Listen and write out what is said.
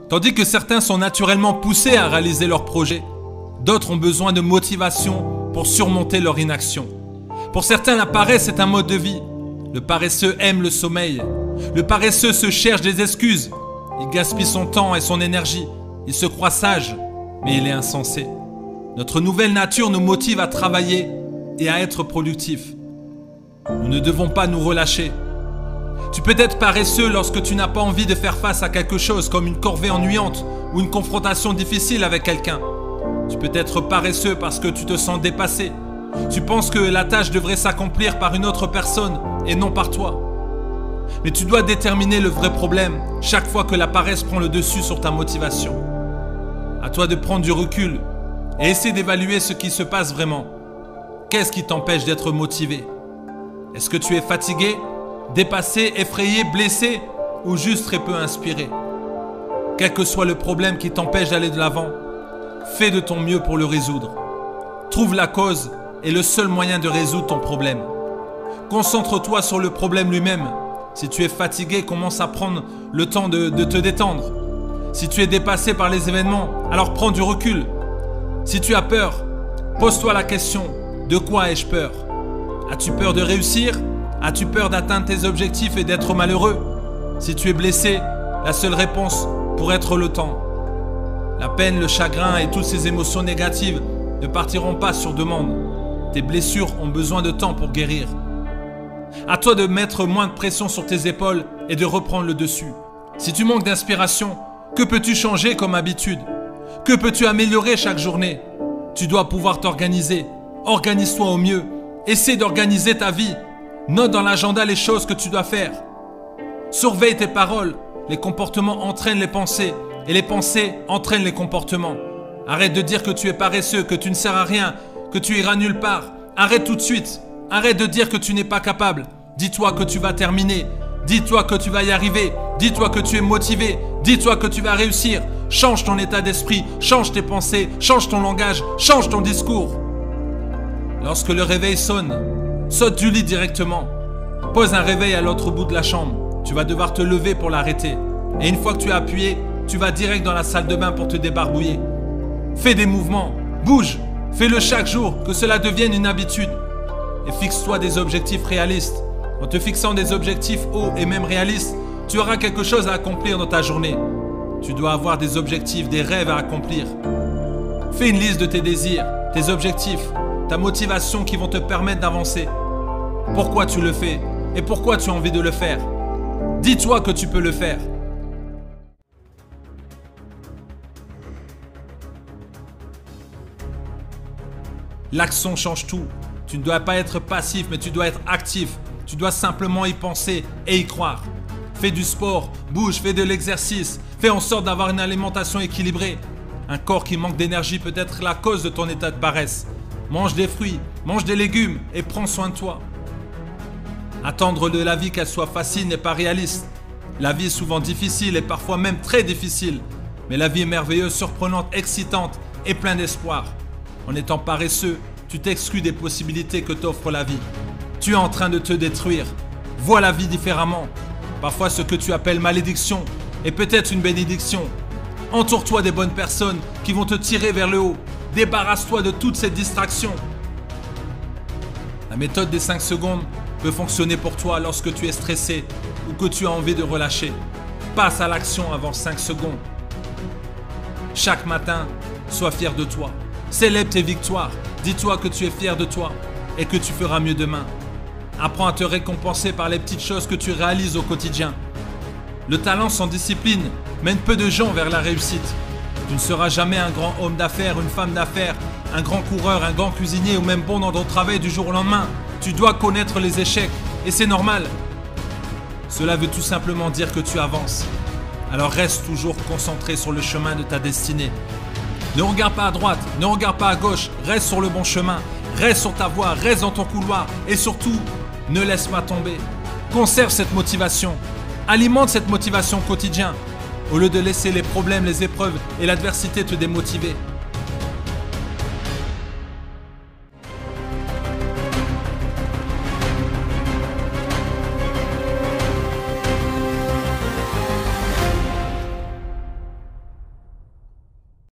Tandis que certains sont naturellement poussés à réaliser leurs projets, d'autres ont besoin de motivation pour surmonter leur inaction. Pour certains, la paresse est un mode de vie. Le paresseux aime le sommeil. Le paresseux se cherche des excuses. Il gaspille son temps et son énergie. Il se croit sage, mais il est insensé. Notre nouvelle nature nous motive à travailler et à être productifs. Nous ne devons pas nous relâcher. Tu peux être paresseux lorsque tu n'as pas envie de faire face à quelque chose comme une corvée ennuyante ou une confrontation difficile avec quelqu'un. Tu peux être paresseux parce que tu te sens dépassé. Tu penses que la tâche devrait s'accomplir par une autre personne et non par toi. Mais tu dois déterminer le vrai problème chaque fois que la paresse prend le dessus sur ta motivation. À toi de prendre du recul et essayer d'évaluer ce qui se passe vraiment. Qu'est-ce qui t'empêche d'être motivé? Est-ce que tu es fatigué, dépassé, effrayé, blessé ou juste très peu inspiré? Quel que soit le problème qui t'empêche d'aller de l'avant, fais de ton mieux pour le résoudre. Trouve la cause et le seul moyen de résoudre ton problème. Concentre-toi sur le problème lui-même. Si tu es fatigué, commence à prendre le temps de te détendre. Si tu es dépassé par les événements, alors prends du recul. Si tu as peur, pose-toi la question, de quoi ai-je peur? As-tu peur de réussir? As-tu peur d'atteindre tes objectifs et d'être malheureux? Si tu es blessé, la seule réponse pourrait être le temps. La peine, le chagrin et toutes ces émotions négatives ne partiront pas sur demande. Tes blessures ont besoin de temps pour guérir. À toi de mettre moins de pression sur tes épaules et de reprendre le dessus. Si tu manques d'inspiration, que peux-tu changer comme habitude? Que peux-tu améliorer chaque journée? Tu dois pouvoir t'organiser. Organise-toi au mieux. Essaie d'organiser ta vie. Note dans l'agenda les choses que tu dois faire. Surveille tes paroles. Les comportements entraînent les pensées et les pensées entraînent les comportements. Arrête de dire que tu es paresseux, que tu ne sers à rien, que tu iras nulle part. Arrête tout de suite. Arrête de dire que tu n'es pas capable. Dis-toi que tu vas terminer. Dis-toi que tu vas y arriver. Dis-toi que tu es motivé. Dis-toi que tu vas réussir. Change ton état d'esprit, change tes pensées, change ton langage, change ton discours. Lorsque le réveil sonne, saute du lit directement. Pose un réveil à l'autre bout de la chambre. Tu vas devoir te lever pour l'arrêter. Et une fois que tu as appuyé, tu vas direct dans la salle de bain pour te débarbouiller. Fais des mouvements, bouge, fais-le chaque jour, que cela devienne une habitude. Et fixe-toi des objectifs réalistes. En te fixant des objectifs hauts et même réalistes, tu auras quelque chose à accomplir dans ta journée. Tu dois avoir des objectifs, des rêves à accomplir. Fais une liste de tes désirs, tes objectifs, ta motivation qui vont te permettre d'avancer. Pourquoi tu le fais et pourquoi tu as envie de le faire. Dis-toi que tu peux le faire. L'action change tout. Tu ne dois pas être passif, mais tu dois être actif. Tu dois simplement y penser et y croire. Fais du sport, bouge, fais de l'exercice. Fais en sorte d'avoir une alimentation équilibrée. Un corps qui manque d'énergie peut être la cause de ton état de paresse. Mange des fruits, mange des légumes et prends soin de toi. Attendre de la vie qu'elle soit facile n'est pas réaliste. La vie est souvent difficile et parfois même très difficile. Mais la vie est merveilleuse, surprenante, excitante et pleine d'espoir. En étant paresseux, tu t'exclus des possibilités que t'offre la vie. Tu es en train de te détruire. Vois la vie différemment. Parfois ce que tu appelles malédiction est peut-être une bénédiction. Entoure-toi des bonnes personnes qui vont te tirer vers le haut. Débarrasse-toi de toutes ces distractions. La méthode des 5 secondes peut fonctionner pour toi lorsque tu es stressé ou que tu as envie de relâcher. Passe à l'action avant 5 secondes. Chaque matin, sois fier de toi. Célèbre tes victoires. Dis-toi que tu es fier de toi et que tu feras mieux demain. Apprends à te récompenser par les petites choses que tu réalises au quotidien. Le talent sans discipline mène peu de gens vers la réussite. Tu ne seras jamais un grand homme d'affaires, une femme d'affaires, un grand coureur, un grand cuisinier ou même bon dans ton travail du jour au lendemain. Tu dois connaître les échecs et c'est normal. Cela veut tout simplement dire que tu avances. Alors reste toujours concentré sur le chemin de ta destinée. Ne regarde pas à droite, ne regarde pas à gauche, reste sur le bon chemin, reste sur ta voie, reste dans ton couloir et surtout, ne laisse pas tomber. Conserve cette motivation, alimente cette motivation au quotidien au lieu de laisser les problèmes, les épreuves et l'adversité te démotiver.